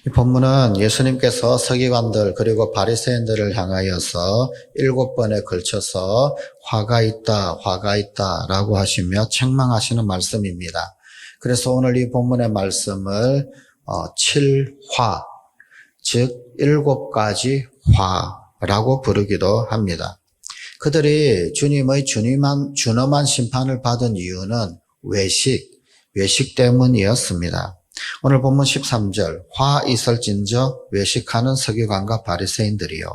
이 본문은 예수님께서 서기관들 그리고 바리새인들을 향하여서 7번에 걸쳐서 화가 있다 라고 하시며 책망하시는 말씀입니다. 그래서 오늘 이 본문의 말씀을 7화, 즉 7가지 화라고 부르기도 합니다. 그들이 주님의 준엄한 심판을 받은 이유는 외식 때문이었습니다. 오늘 본문 13절 화 있을진저 외식하는 서기관과 바리새인들이요.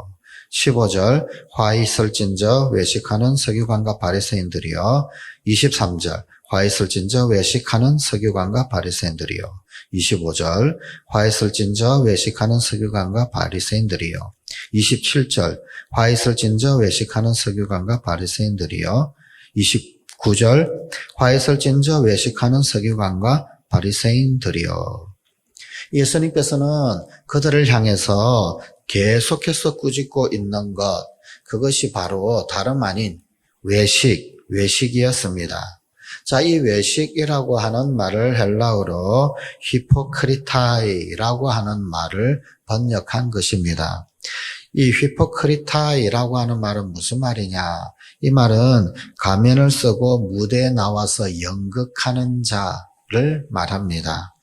15절 화 있을진저 외식하는 서기관과 바리새인들이요. 23절 화 있을진저 외식하는 서기관과 바리새인들이요. 25절 화 있을진저 외식하는 서기관과 바리새인들이요. 27절 화 있을진저 외식하는 서기관과 바리새인들이요. 29절 화 있을진저 외식하는 서기관과 바리새인들이요. 예수님께서는 그들을 향해서 계속해서 꾸짖고 있는 것, 그것이 바로 다름 아닌 외식이었습니다. 자, 이 외식이라고 하는 말을 헬라어로 히포크리타이라고 하는 말을 번역한 것입니다. 이 히포크리타이라고 하는 말은 무슨 말이냐? 이 말은 가면을 쓰고 무대에 나와서 연극하는 자를 말합니다.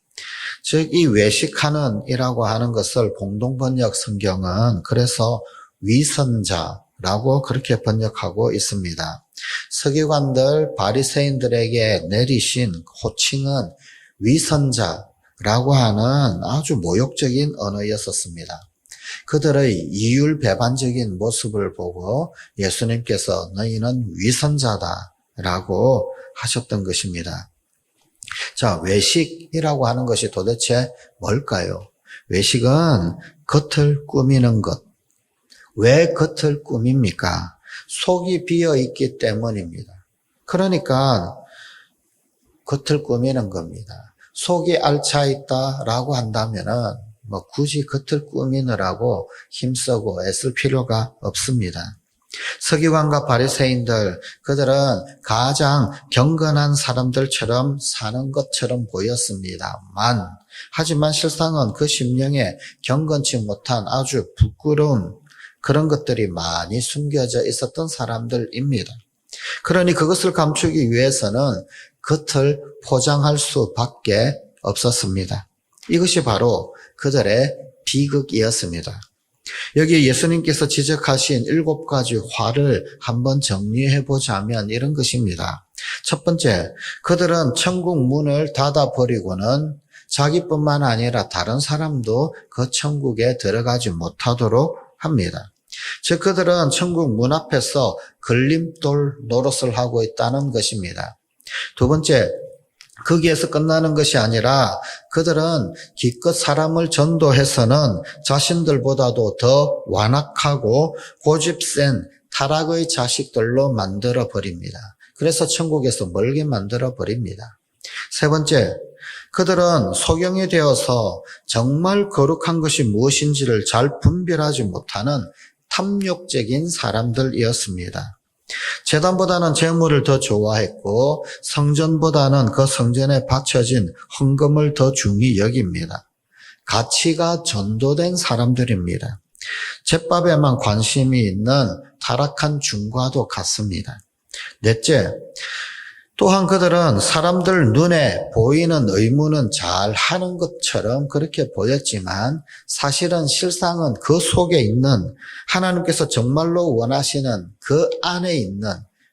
즉, 이 외식하는 이라고 하는 것을 공동번역 성경은 그래서 위선자라고 그렇게 번역하고 있습니다. 서기관들, 바리새인들에게 내리신 호칭은 위선자라고 하는 아주 모욕적인 언어였었습니다. 그들의 이율배반적인 모습을 보고 예수님께서 너희는 위선자다라고 하셨던 것입니다. 자, 외식이라고 하는 것이 도대체 뭘까요? 외식은 겉을 꾸미는 것. 왜 겉을 꾸밉니까? 속이 비어 있기 때문입니다. 그러니까 겉을 꾸미는 겁니다. 속이 알차 있다라고 한다면은 굳이 겉을 꾸미느라고 힘쓰고 애쓸 필요가 없습니다. 서기관과 바리새인들, 그들은 가장 경건한 사람들처럼 사는 것처럼 보였습니다만, 하지만 실상은 그 심령에 경건치 못한 아주 부끄러운 그런 것들이 많이 숨겨져 있었던 사람들입니다. 그러니 그것을 감추기 위해서는 겉을 포장할 수밖에 없었습니다. 이것이 바로 그들의 비극이었습니다. 여기 예수님께서 지적하신 7가지 화를 한번 정리해 보자면 이런 것입니다. 첫 번째, 그들은 천국 문을 닫아버리고는 자기뿐만 아니라 다른 사람도 그 천국에 들어가지 못하도록 합니다. 즉 그들은 천국 문 앞에서 걸림돌 노릇을 하고 있다는 것입니다. 두 번째, 거기에서 끝나는 것이 아니라 그들은 기껏 사람을 전도해서는 자신들보다도 더 완악하고 고집센 타락의 자식들로 만들어 버립니다. 그래서 천국에서 멀게 만들어 버립니다. 세 번째, 그들은 소경이 되어서 정말 거룩한 것이 무엇인지를 잘 분별하지 못하는 탐욕적인 사람들이었습니다. 제단보다는 재물을 더 좋아했고 성전보다는 그 성전에 바쳐진 헌금을 더 중히 여깁니다. 가치가 전도된 사람들입니다. 잿밥에만 관심이 있는 타락한 중과도 같습니다. 넷째, 또한 그들은 사람들 눈에 보이는 의무는 잘 하는 것처럼 그렇게 보였지만 사실은 실상은 그 속에 있는 하나님께서 정말로 원하시는 그 안에 있는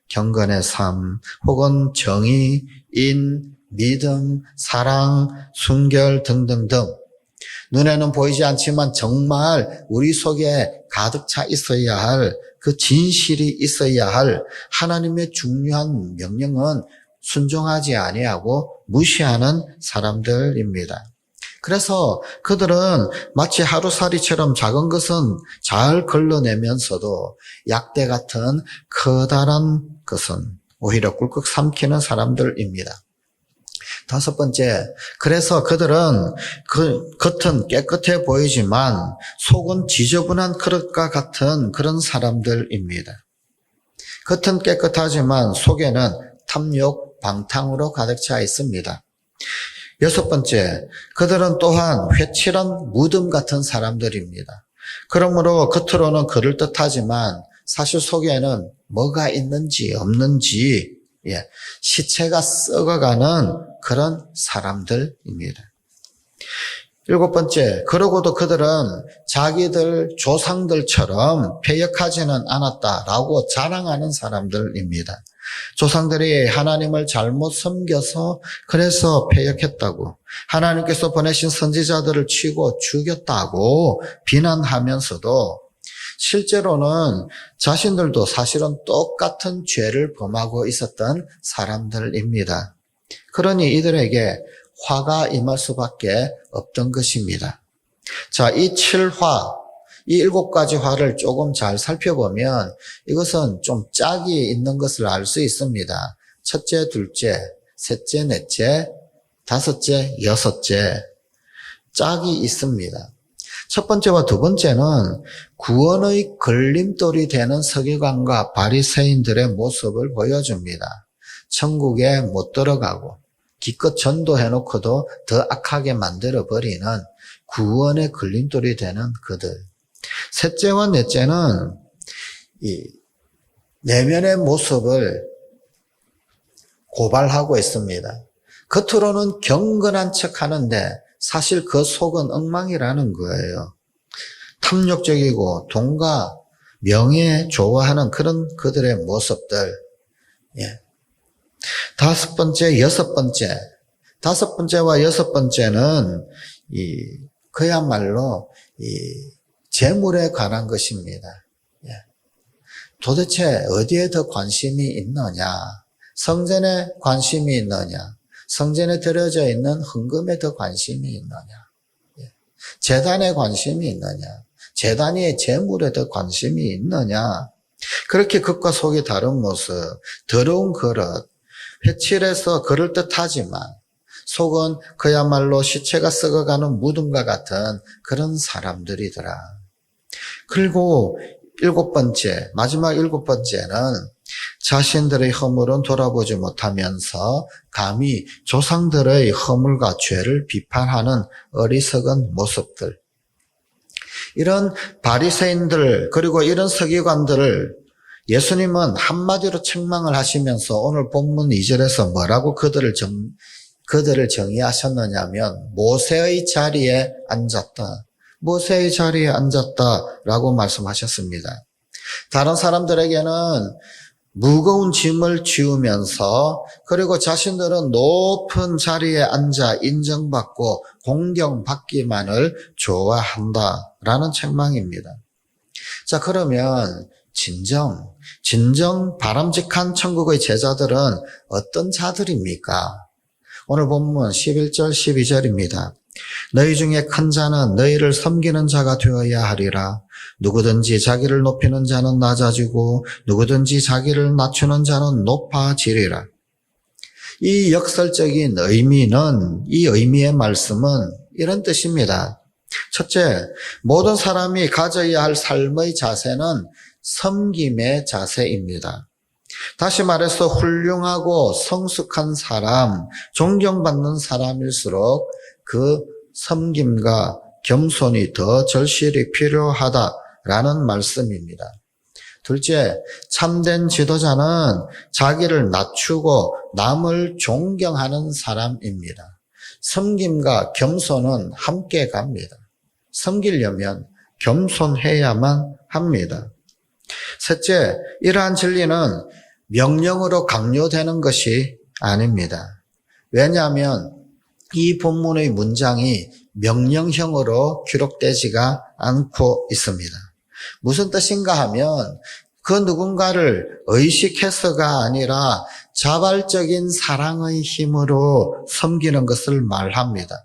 경건의 삶 혹은 정의, 인, 믿음, 사랑, 순결 등등등 눈에는 보이지 않지만 정말 우리 속에 가득 차 있어야 할 그 진실이 있어야 할 하나님의 중요한 명령은 순종하지 아니하고 무시하는 사람들입니다. 그래서 그들은 마치 하루살이처럼 작은 것은 잘 걸러내면서도 약대 같은 커다란 것은 오히려 꿀꺽 삼키는 사람들입니다. 다섯 번째, 그래서 그들은 겉은 깨끗해 보이지만 속은 지저분한 그릇과 같은 그런 사람들입니다. 겉은 깨끗하지만 속에는 탐욕, 방탕으로 가득 차 있습니다. 여섯 번째, 그들은 또한 회칠한 무덤 같은 사람들입니다. 그러므로 겉으로는 그럴듯하지만 사실 속에는 뭐가 있는지 없는지 시체가 썩어가는 그런 사람들입니다. 일곱 번째, 그러고도 그들은 자기들 조상들처럼 패역하지는 않았다라고 자랑하는 사람들입니다. 조상들이 하나님을 잘못 섬겨서 그래서 패역했다고, 하나님께서 보내신 선지자들을 치고 죽였다고 비난하면서도 실제로는 자신들도 사실은 똑같은 죄를 범하고 있었던 사람들입니다. 그러니 이들에게 화가 임할 수밖에 없던 것입니다. 자, 이 7화, 이 7가지 화를 조금 잘 살펴보면 이것은 좀 짝이 있는 것을 알 수 있습니다. 첫째, 둘째, 셋째, 넷째, 다섯째, 여섯째, 짝이 있습니다. 첫 번째와 두 번째는 구원의 걸림돌이 되는 서기관과 바리새인들의 모습을 보여줍니다. 천국에 못 들어가고 기껏 전도해놓고도 더 악하게 만들어버리는 구원의 걸림돌이 되는 그들. 셋째와 넷째는 이 내면의 모습을 고발하고 있습니다. 겉으로는 경건한 척 하는데 사실 그 속은 엉망이라는 거예요. 탐욕적이고 돈과 명예 좋아하는 그런 그들의 모습들. 다섯 번째, 여섯 번째. 다섯 번째와 여섯 번째는 그야말로 재물에 관한 것입니다. 도대체 어디에 더 관심이 있느냐? 성전에 관심이 있느냐? 성전에 들여져 있는 헌금에 더 관심이 있느냐? 제단에 관심이 있느냐? 제단의 재물에 더 관심이 있느냐? 그렇게 겉과 속이 다른 모습, 더러운 그릇, 회칠해서 그럴듯하지만 속은 그야말로 시체가 썩어가는 무덤과 같은 그런 사람들이더라. 그리고 일곱 번째, 마지막 일곱 번째는 자신들의 허물은 돌아보지 못하면서 감히 조상들의 허물과 죄를 비판하는 어리석은 모습들. 이런 바리새인들 그리고 이런 서기관들을 예수님은 한마디로 책망을 하시면서 오늘 본문 2절에서 뭐라고 그들을 정의하셨느냐면 모세의 자리에 앉았다. 모세의 자리에 앉았다라고 말씀하셨습니다. 다른 사람들에게는 무거운 짐을 지우면서 그리고 자신들은 높은 자리에 앉아 인정받고 공경받기만을 좋아한다라는 책망입니다. 자, 그러면 진정 바람직한 천국의 제자들은 어떤 자들입니까? 오늘 본문 11절 12절입니다. 너희 중에 큰 자는 너희를 섬기는 자가 되어야 하리라. 누구든지 자기를 높이는 자는 낮아지고 누구든지 자기를 낮추는 자는 높아지리라. 이 역설적인 의미는, 이 의미의 말씀은 이런 뜻입니다. 첫째, 모든 사람이 가져야 할 삶의 자세는 섬김의 자세입니다. 다시 말해서 훌륭하고 성숙한 사람, 존경받는 사람일수록 그 섬김과 겸손이 더 절실히 필요하다라는 말씀입니다. 둘째, 참된 지도자는 자기를 낮추고 남을 존경하는 사람입니다. 섬김과 겸손은 함께 갑니다. 섬기려면 겸손해야만 합니다. 셋째, 이러한 진리는 명령으로 강요되는 것이 아닙니다. 왜냐하면 이 본문의 문장이 명령형으로 기록되지가 않고 있습니다. 무슨 뜻인가 하면 그 누군가를 의식해서가 아니라 자발적인 사랑의 힘으로 섬기는 것을 말합니다.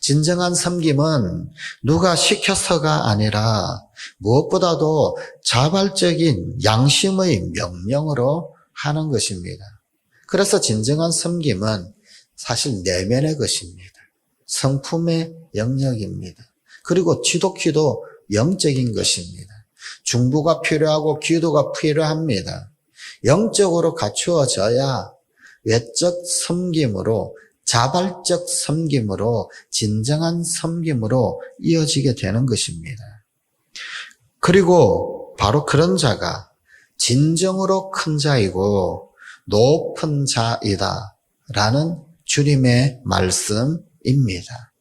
진정한 섬김은 누가 시켜서가 아니라 무엇보다도 자발적인 양심의 명령으로 하는 것입니다. 그래서 진정한 섬김은 사실 내면의 것입니다. 성품의 영역입니다. 그리고 지독히도 영적인 것입니다. 중보가 필요하고 기도가 필요합니다. 영적으로 갖추어져야 외적 섬김으로 자발적 섬김으로 진정한 섬김으로 이어지게 되는 것입니다. 그리고 바로 그런 자가 진정으로 큰 자이고 높은 자이다 라는 주님의 말씀입니다.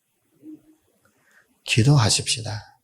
기도하십시다.